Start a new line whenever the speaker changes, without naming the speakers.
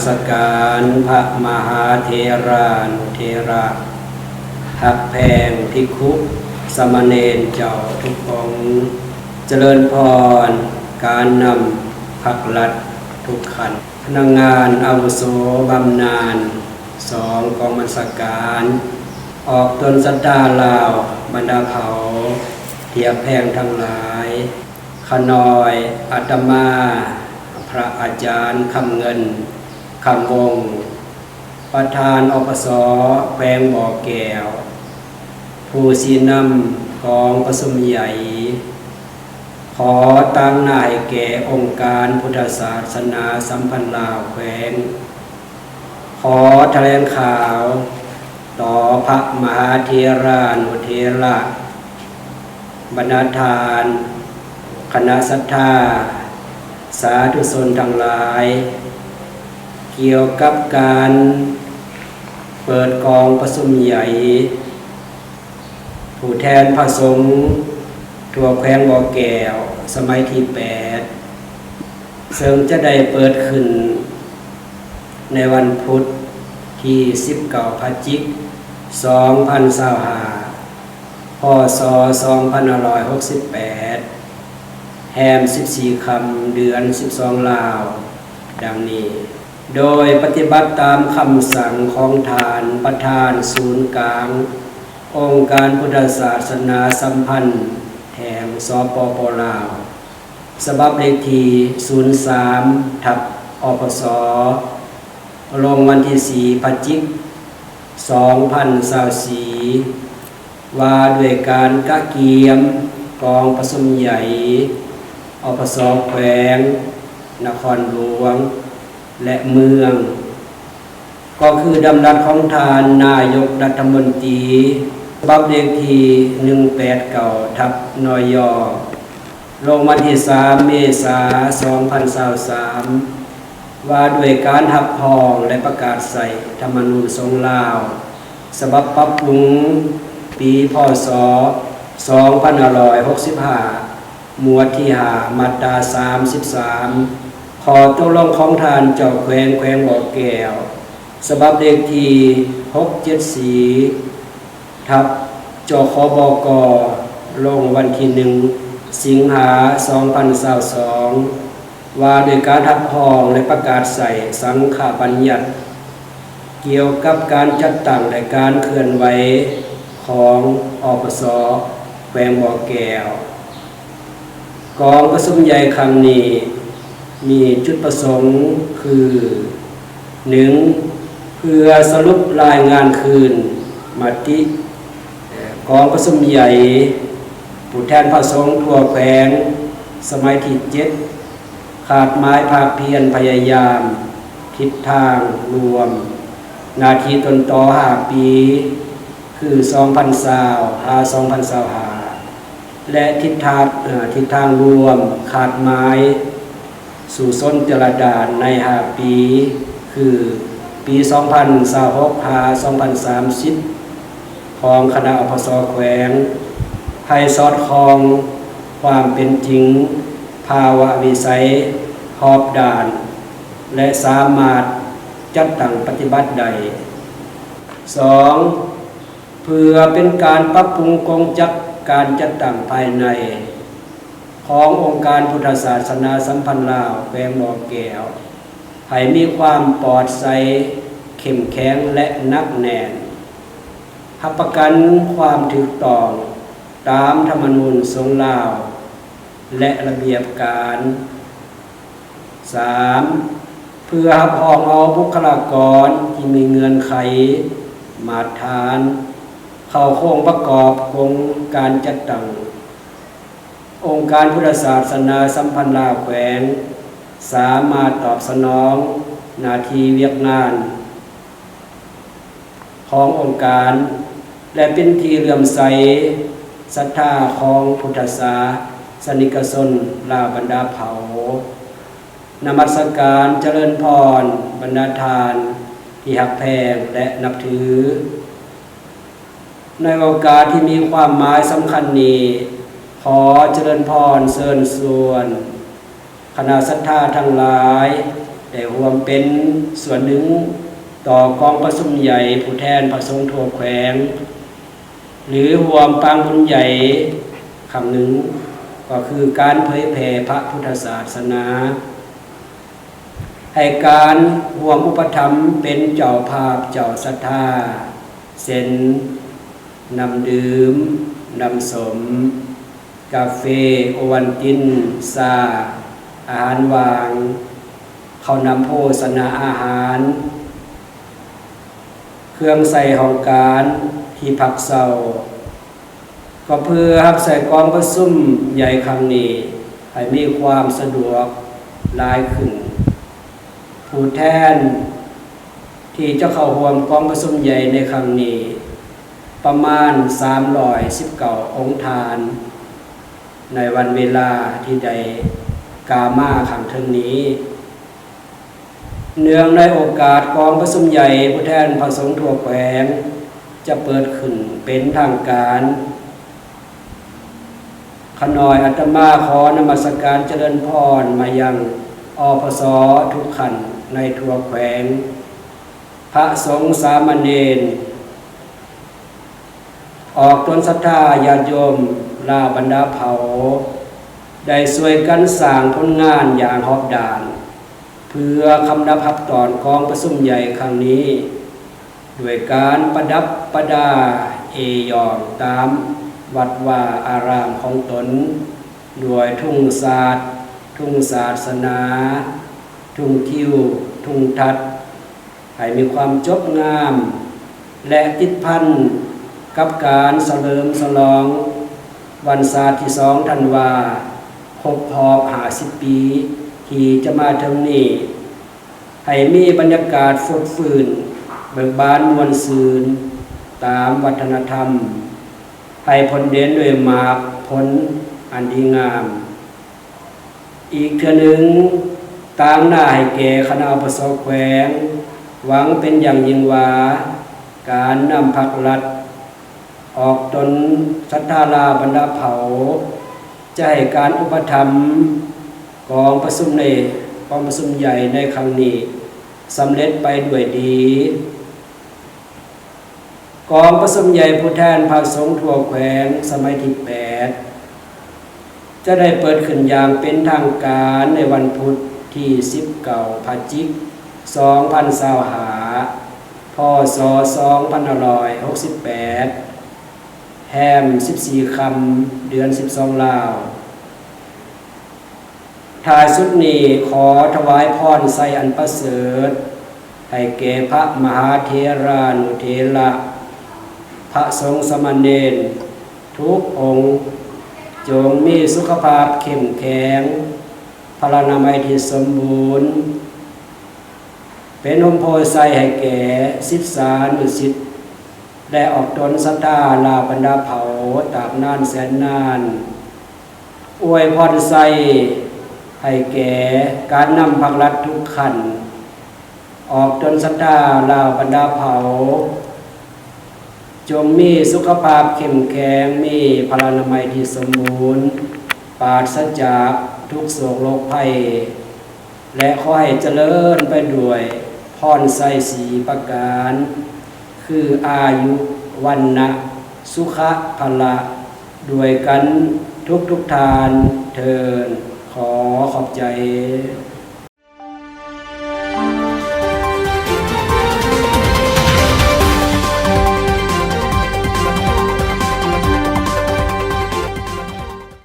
สการพระมหาเถรานุเถระหักแพงภิกขุสามเณรเจ้าทุกองค์เจริญพรการนำภักลัดทุกขันพนักงานอาวุโสบำนาญ2กองบัญชาการออกตนสัตตาลาวบรรดาเขาเทียบแพงทั้งหลายขนอยอาตมาพระอาจารย์คำเงินคำวงประธานอปสแขวงบ่อแก้วผู้สีนำของประชุมใหญ่ขอตั้งหน้าให้แก่องค์การพุทธศาสนาสัมพันธ์ลาวแขวงขอแถลงข่าวต่อพระมหาเถรานุเถระบรรณาทานคณะศรัทธาสาธุชนทั้งหลายเกี่ยวกับการเปิดกองประชุมใหญ่ผู้แทนพระสงฆ์ทั่วแขวงบ่อแก้วสมัยที่8ซึ่งจะได้เปิดขึ้นในวันพุธที่19พฤศจิกายน2025พ.ศ. 2568แฮม14ค่ำเดือน12ลาวดังนี้โดยปฏิบัติตามคำสั่งของทานประธานศูนย์กลางองค์การพุทธศาสนาสัมพันธ์แห่งสปป.ลาวฉบับเลขที่03อปสลงวันที่4พฤศจิกายน2024ว่าด้วยการกะเกียมกองประชุมใหญ่อปสแขวงนครหลวงและเมืองก็คือดำรัสของทานนายกรัฐมนตรีฉบับเลขที่189นย.ลงวันที่3เมษายน2023ว่าด้วยการรับรองและประกาศใส่ธรรมนูญสงฆ์ลาวฉบับปรับปรุงปีพ.ศ. 2565หมวดที่5มาตรา33ขอตกลงของทานเจ้าแขวงบ่อแก้วฉบับเลขที่674จคบก.ลงวันที่1สิงหาคม2022ว่าด้วยการรับรองและประกาศใส่สังฆบัญญัติเกี่ยวกับการจัดตั้งและการเคลื่อนไหวของอปสแขวงบ่อแก้วกองประชุมใหญ่ครั้งนี้มีจุดประสงค์คือ 1. เพื่อสรุปรายงานคืนมติกองประชุมใหญ่ผู้แทนพระสงฆ์ทั่วแขวงสมัยที่7ขาดไม้ภาคเพียรพยายามทิศทางรวมนาทีต้นต่อ5ปีคือ2020-2025และทิศทางรวมขาดไม้สู่ส้นเจรดานใน5ปีคือปี2026-2030ของคณะอปสแขวงให้สอดคล้องความเป็นจริงภาวะวิสัยรอบด้านและสามารถจัดตั้งปฏิบัติใด 2. เพื่อเป็นการปรับปรุงกงจักการจัดตั้งภายในขององค์การพุทธศาสนาสัมพันธ์ลาวแขวงบ่อแก้วให้มีความปลอดภัยเข้มแข็งและหนักแน่นรับประกันความถูกต้องตามธรรมนูญสงฆ์ลาวและระเบียบการ 3. เพื่อรับรองเอาบุคลากรที่มีเงื่อนไขมาตรฐานเข้าโครงประกอบโครงการจัดตั้งองค์การพุทธศาสนาสัมพันธ์ลาวแขวงสามารถตอบสนองหน้าที่เวียกงานขององค์การและเป็นที่เลื่อมใสศรัทธาของพุทธศาสนิกชนลาวบรรดาเผ่านมัสการเจริญพรบรรดาทานที่หักแพงและนับถือในโอกาสที่มีความหมายสำคัญนี้ขอเจริญพรเชิญชวนคณะศรัทธาทั้งหลาย ได้ร่วมเป็นส่วนหนึ่งต่อกองประชุมใหญ่ผู้แทนพระสงฆ์ทั่วแขวงหรือร่วมปางบุญใหญ่คำหนึ่งก็คือการเผยแผ่พระพุทธศาสนาให้การร่วมอุปถัมภ์เป็นเจ้าภาพเจ้าศรัทธาเซ็นนำดื่มนำสมกาแฟโอวัลตินซาอาหารวางข้าวนำโภชนาอาหารเครื่องใส่ของการที่พักเศร้าก็เพื่อรับใส่กองประชุมใหญ่ครั้งนี้ให้มีความสะดวกหลายขึ้นผู้แทนที่จะเข้าร่วมกองประชุมใหญ่ในครั้งนี้ประมาณ319องค์ทานในวันเวลาที่ได้กามาขังเทิงนี้เนื่องในโอกาสกองประชุมใหญ่ผู้แทนพระสงฆ์ทั่วแขวงจะเปิดขึ้นเป็นทางการขน้อยอาตมาขอนมัสการเจริญพรมายังอพสทุกขันในทั่วแขวงพระสงฆ์สามเณรออกตนศรัทธาญาติโยมลาบรรดาเผ่าได้ช่วยกันสร้างผลงานอย่างหอบด่านเพื่อคำนับพับตอนกองประชุมใหญ่ครั้งนี้ด้วยการประดับประดาเอยองตามวัดว่าอารามของตนด้วยทุ่งศาสตร์ทุ่งศาสนาทุ่งทิวทุ่งทัดให้มีความจบงามและติดพันกับการเฉลิมฉลองวันศาสตร์ที่2ธันวาครบรอบ50 ปีที่จะมาถึงนี้ให้มีบรรยากาศฟดฟื้นเบิกบานมวลซืนตามวัฒนธรรมให้ผลเด่นด้วยมากผลอันดีงามอีกเทื่อหนึ่งต่างหน้าให้แก่คณะอปสแขวงหวังเป็นอย่างยิ่งว่าการนำภาครัฐออกตนศรัทธาลาบรรดาเผ่าจะให้การอุปถัมภ์กองประชุมใหญ่ในครั้งนี้สำเร็จไปด้วยดีกองประชุมใหญ่ผู้แทนพระสงฆ์ทั่วแขวงสมัยที่8จะได้เปิดขึ้นอย่างเป็นทางการในวันพุธที่19 พฤศจิกายน 2025 พ.ศ. 2568 แฮม14 ค่ำเดือน12 ลาวท้ายสุดนี้ขอถวายพรไสอันประเสริฐให้แก่พระมหาเถรานุเถระพระสงฆ์สามเณรทุกองค์จงมีสุขภาพเข้มแข็งพลานามัยที่สมบูรณ์เป็นองค์โพไซให้แก่ศิษยานุศิษย์และออกตนศรัทธาลาบรรดาเผ่าตราบนานแสนนานอวยพรไซให้แก่การนำภาครัฐทุกขันออกตนศรัทธาลาบรรดาเผ่าจงมีสุขภาพเข้มแข็งมีพลานามัยที่สมบูรณ์ปราศจากทุกโศกโรคภัยและขอให้เจริญไปด้วยพรไส4 ประการคืออายุวันนะสุขะพละด้วยกันทุกทานเทินขอขอบใจ